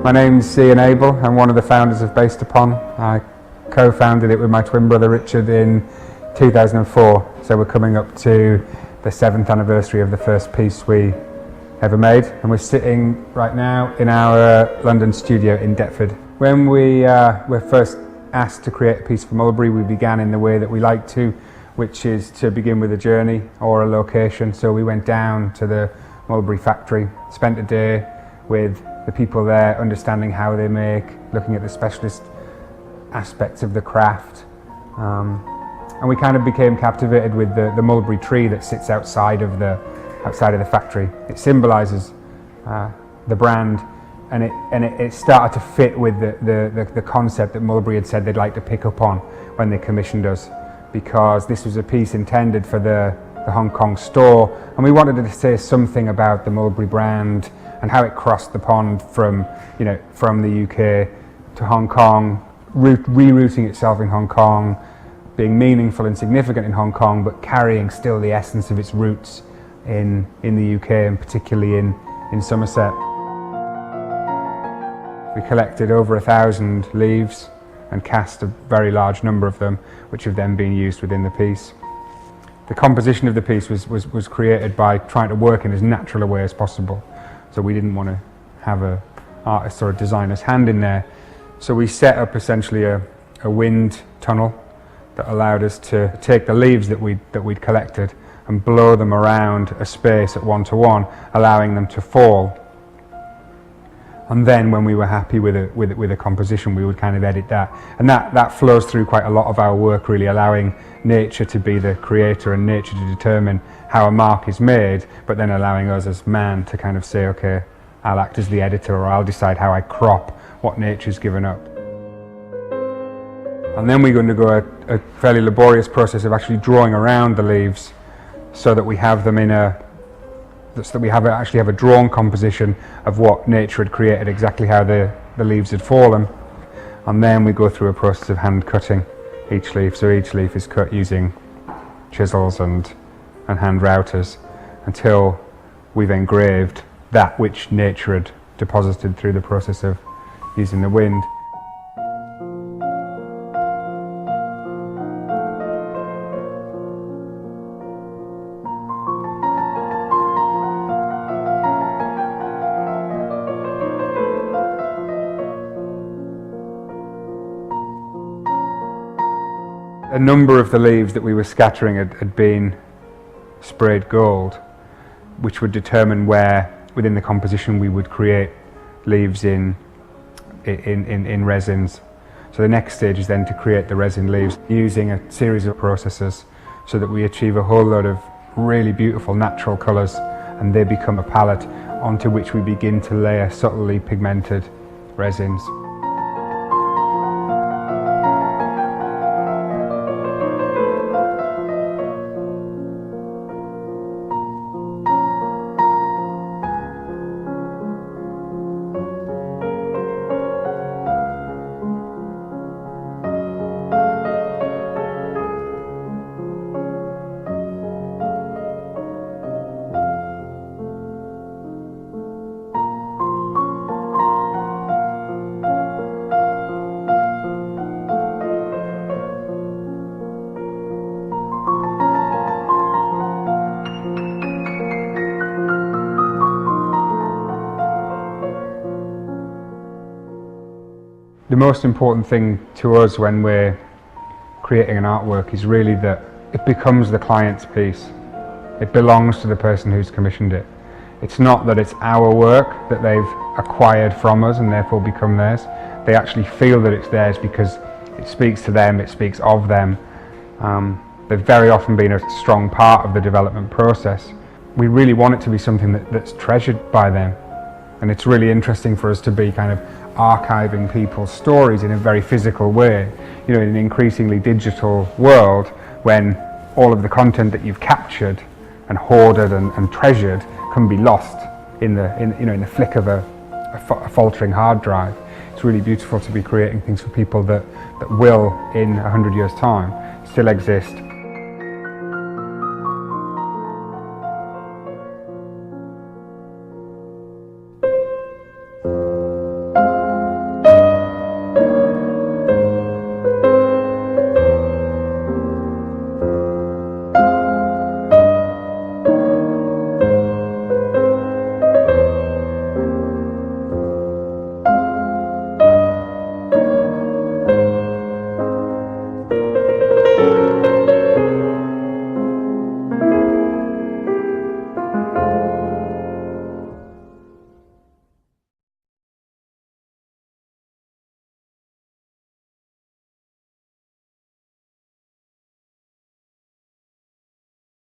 My name's Ian Abel. I'm one of the founders of Based Upon. I co-founded it with my twin brother Richard in 2004, so we're coming up to the 7th anniversary of the first piece we ever made, and we're sitting right now in our London studio in Deptford. When we were first asked to create a piece for Mulberry, we began in the way that we like to, which is to begin with a journey or a location. So we went down to the Mulberry factory, spent a day with the people there, understanding how they make, looking at the specialist aspects of the craft, and we kind of became captivated with the mulberry tree that sits outside of the factory. It symbolises the brand, and it started to fit with the concept that Mulberry had said they'd like to pick up on when they commissioned us, because this was a piece intended for the Hong Kong store, and we wanted to say something about the Mulberry brand and how it crossed the pond from the UK to Hong Kong, rerouting itself in Hong Kong, being meaningful and significant in Hong Kong, but carrying still the essence of its roots in the UK, and particularly in Somerset. We collected over 1,000 leaves and cast a very large number of them, which have then been used within the piece. The composition of the piece was created by trying to work in as natural a way as possible. So we didn't want to have an artist or a designer's hand in there. So we set up essentially a wind tunnel that allowed us to take the leaves that we'd collected and blow them around a space at 1-to-1, allowing them to fall. And then when we were happy with a composition, we would kind of edit that. And that flows through quite a lot of our work, really, allowing nature to be the creator and nature to determine how a mark is made, but then allowing us as man to kind of say, okay, I'll act as the editor, or I'll decide how I crop what nature's given up. And then we're going to go a fairly laborious process of actually drawing around the leaves so that we have them actually have a drawn composition of what nature had created, exactly how the leaves had fallen. And then we go through a process of hand cutting each leaf. So each leaf is cut using chisels and hand routers until we've engraved that which nature had deposited through the process of using the wind. A number of the leaves that we were scattering had been sprayed gold, which would determine where within the composition we would create leaves in resins. So the next stage is then to create the resin leaves using a series of processes so that we achieve a whole lot of really beautiful natural colours, and they become a palette onto which we begin to layer subtly pigmented resins. The most important thing to us when we're creating an artwork is really that it becomes the client's piece. It belongs to the person who's commissioned it. It's not that it's our work that they've acquired from us and therefore become theirs. They actually feel that it's theirs because it speaks to them, it speaks of them. They've very often been a strong part of the development process. We really want it to be something that's treasured by them. And it's really interesting for us to be kind of archiving people's stories in a very physical way, in an increasingly digital world, when all of the content that you've captured and hoarded and treasured can be lost in the flick of a faltering hard drive. It's really beautiful to be creating things for people that will, in 100 years' time, still exist